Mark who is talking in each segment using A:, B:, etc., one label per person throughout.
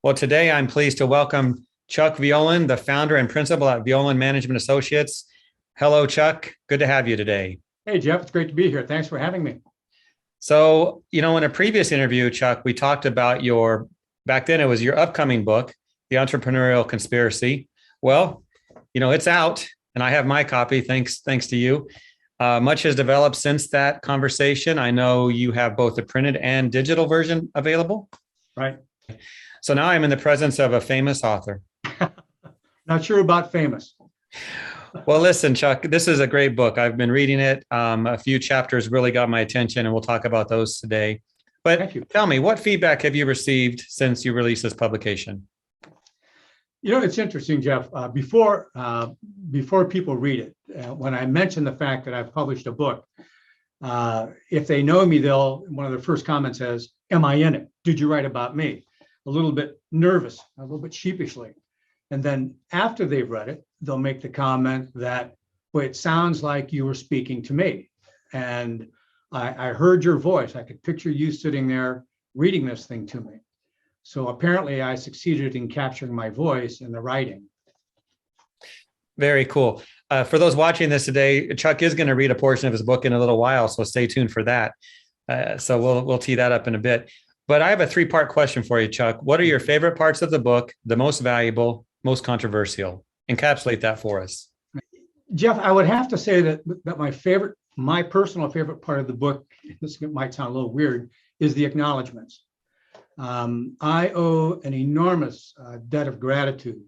A: Well, today I'm pleased to welcome Chuck Violand, the founder and principal at Violand Management Associates. Hello, Chuck. Good to have you today.
B: Hey, Jeff, it's great to be here. Thanks for having me.
A: So, in a previous interview, Chuck, we talked about back then it was your upcoming book, The Entrepreneurial Conspiracy. Well, it's out and I have my copy. Thanks to you. Much has developed since that conversation. I know you have both the printed and digital version available.
B: Right.
A: So now I'm in the presence of a famous author.
B: Not sure about famous.
A: Well, listen, Chuck, this is a great book. I've been reading it. A few chapters really got my attention, and we'll talk about those today. But tell me, what feedback have you received since you released this publication?
B: It's interesting, Jeff. Before people read it, when I mention the fact that I've published a book, if they know me, one of the first comments is, "Am I in it? Did you write about me?" A little bit nervous, a little bit sheepishly. And then after they've read it, they'll make the comment that, "Well, it sounds like you were speaking to me. And I heard your voice. I could picture you sitting there reading this thing to me." So apparently I succeeded in capturing my voice in the writing.
A: Very cool. For those watching this today, Chuck is going to read a portion of his book in a little while, so stay tuned for that. So we'll tee that up in a bit. But I have a three-part question for you, Chuck. What are your favorite parts of the book, the most valuable, most controversial? Encapsulate that for us.
B: Jeff, I would have to say that my personal favorite part of the book, this might sound a little weird, is the acknowledgments. I owe an enormous debt of gratitude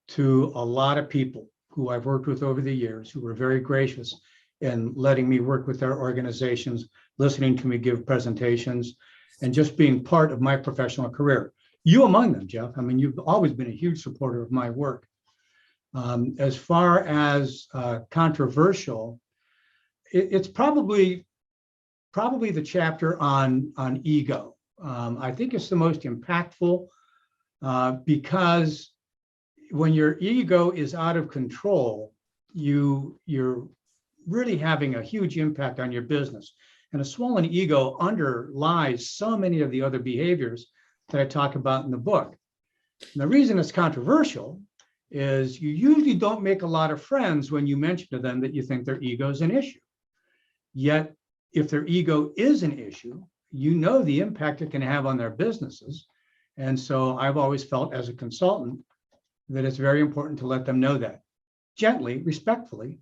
B: to a lot of people who I've worked with over the years, who were very gracious in letting me work with their organizations, listening to me give presentations, and just being part of my professional career. You among them, Jeff. I mean, you've always been a huge supporter of my work. As far as controversial, it's probably the chapter on ego. I think it's the most impactful because when your ego is out of control, you're really having a huge impact on your business. And a swollen ego underlies so many of the other behaviors that I talk about in the book. And the reason it's controversial is you usually don't make a lot of friends when you mention to them that you think their ego is an issue. Yet, if their ego is an issue, you know the impact it can have on their businesses. And so I've always felt as a consultant that it's very important to let them know that gently, respectfully,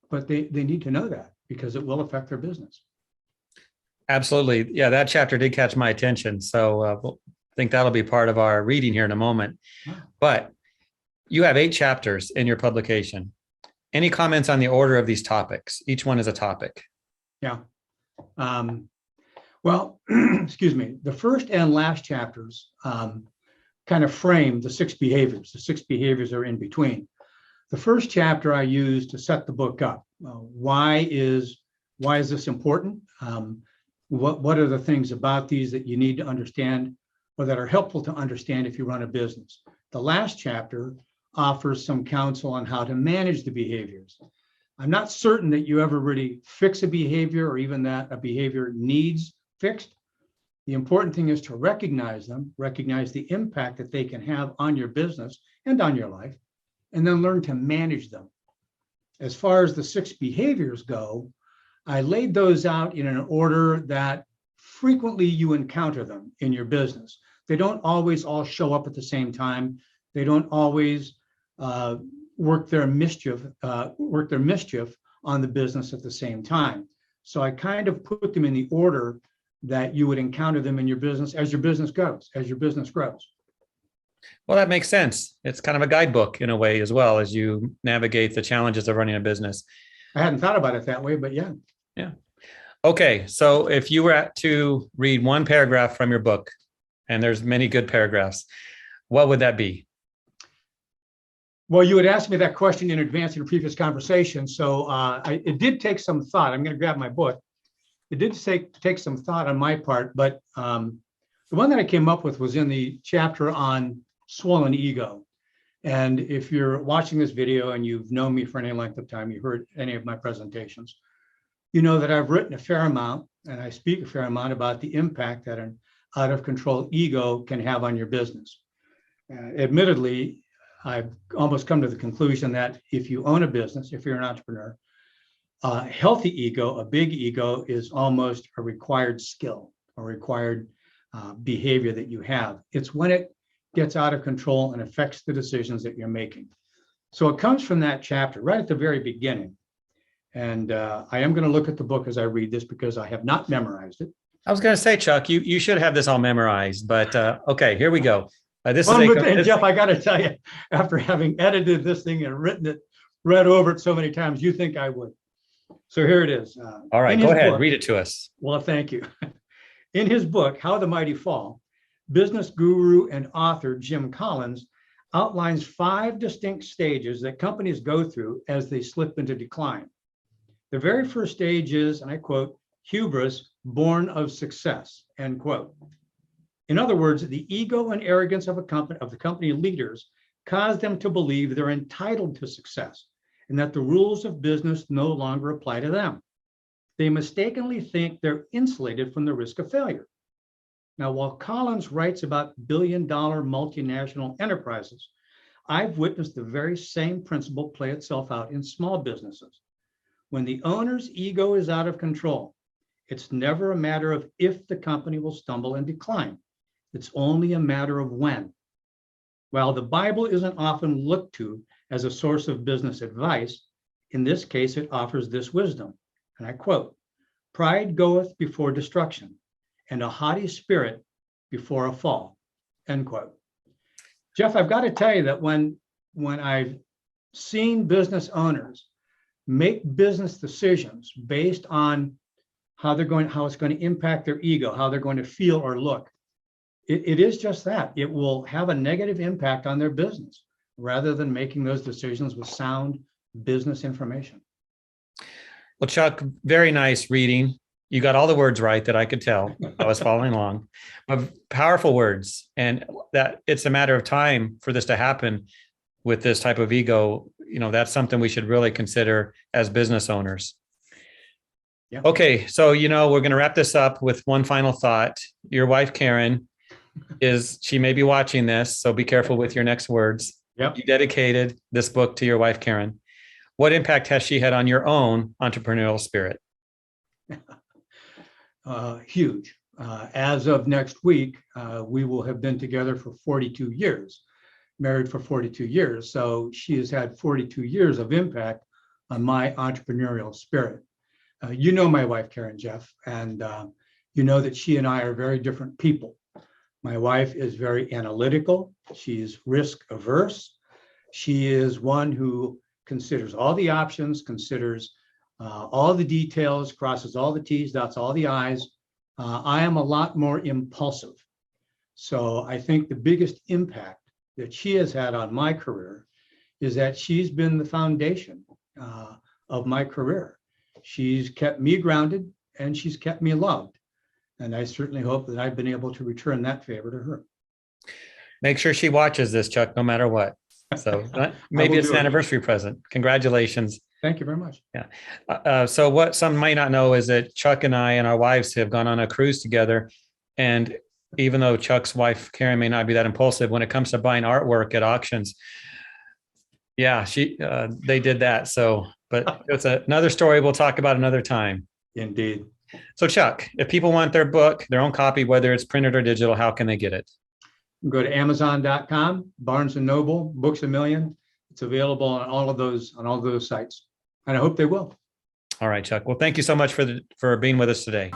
B: but they need to know that because it will affect their business.
A: Absolutely. Yeah, that chapter did catch my attention. So I think that'll be part of our reading here in a moment. But you have 8 chapters in your publication. Any comments on the order of these topics? Each one is a topic.
B: Yeah. Well, excuse me. The first and last chapters kind of frame the 6 behaviors. The 6 behaviors are in between. The first chapter I used to set the book up. Why is this important? What are the things about these that you need to understand or that are helpful to understand if you run a business? The last chapter offers some counsel on how to manage the behaviors. I'm not certain that you ever really fix a behavior or even that a behavior needs fixed. The important thing is to recognize them, recognize the impact that they can have on your business and on your life, and then learn to manage them. As far as the 6 behaviors go, I laid those out in an order that frequently you encounter them in your business. They don't always all show up at the same time. They don't always work their mischief on the business at the same time. So I kind of put them in the order that you would encounter them in your business as your business grows.
A: Well, that makes sense. It's kind of a guidebook in a way as well as you navigate the challenges of running a business.
B: I hadn't thought about it that way, but yeah.
A: Yeah. Okay. So if you were to read one paragraph from your book, and there's many good paragraphs, what would that be?
B: Well, you had asked me that question in advance in a previous conversation. So it did take some thought. I'm going to grab my book. It did take some thought on my part, but the one that I came up with was in the chapter on swollen ego. And if you're watching this video and you've known me for any length of time, you've heard any of my presentations, you know that I've written a fair amount and I speak a fair amount about the impact that an out of control ego can have on your business. Admittedly, I've almost come to the conclusion that if you own a business, if you're an entrepreneur, a healthy ego, a big ego, is almost a required skill, a required behavior that you have. It's when it gets out of control and affects the decisions that you're making. So it comes from that chapter right at the very beginning. And I am going to look at the book as I read this because I have not memorized it.
A: I was going to say, Chuck, you should have this all memorized, but okay, here we go.
B: Jeff, I got to tell you, after having edited this thing and written it, read over it so many times, you think I would. So here it is.
A: All right, go ahead, read it to us.
B: Well, thank you. In his book, How the Mighty Fall, business guru and author Jim Collins outlines 5 distinct stages that companies go through as they slip into decline. The very first stage is, and I quote, hubris born of success, end quote. In other words, the ego and arrogance of the company leaders cause them to believe they're entitled to success and that the rules of business no longer apply to them. They mistakenly think they're insulated from the risk of failure. Now, while Collins writes about billion-dollar multinational enterprises, I've witnessed the very same principle play itself out in small businesses. When the owner's ego is out of control, it's never a matter of if the company will stumble and decline. It's only a matter of when. While the Bible isn't often looked to as a source of business advice, in this case, it offers this wisdom. And I quote, "Pride goeth before destruction, and a haughty spirit before a fall," end quote. Jeff, I've got to tell you that when I've seen business owners make business decisions based on how it's going to impact their ego, how they're going to feel or look, it is just that. It will have a negative impact on their business rather than making those decisions with sound business information.
A: Well, Chuck, very nice reading. You got all the words right that I could tell. I was following along. But powerful words, and that it's a matter of time for this to happen with this type of ego. You know, that's something we should really consider as business owners. Yeah. Okay, so we're going to wrap this up with one final thought. Your wife, Karen, she may be watching this, so be careful with your next words.
B: Yep.
A: You dedicated this book to your wife, Karen. What impact has she had on your own entrepreneurial spirit?
B: Huge. As of next week, we will have been together for 42 years, married for 42 years. So she has had 42 years of impact on my entrepreneurial spirit. You know my wife, Karen, Jeff, and you know that she and I are very different people. My wife is very analytical. She's risk averse. She is one who considers all the options, considers all the details, crosses all the T's, dots all the I's. I am a lot more impulsive. So I think the biggest impact that she has had on my career is that she's been the foundation of my career. She's kept me grounded and she's kept me loved. And I certainly hope that I've been able to return that favor to her.
A: Make sure she watches this, Chuck, no matter what. So maybe it's an anniversary present. Congratulations.
B: Thank you very much.
A: Yeah. So what some might not know is that Chuck and I and our wives have gone on a cruise together. And even though Chuck's wife, Karen, may not be that impulsive when it comes to buying artwork at auctions, yeah, they did that. So, but it's another story we'll talk about another time.
B: Indeed.
A: So Chuck, if people want their book, their own copy, whether it's printed or digital, how can they get it?
B: Go to Amazon.com, Barnes & Noble, Books A Million. It's available on all of those sites. And I hope they will.
A: All right, Chuck. Well, thank you so much for being with us today.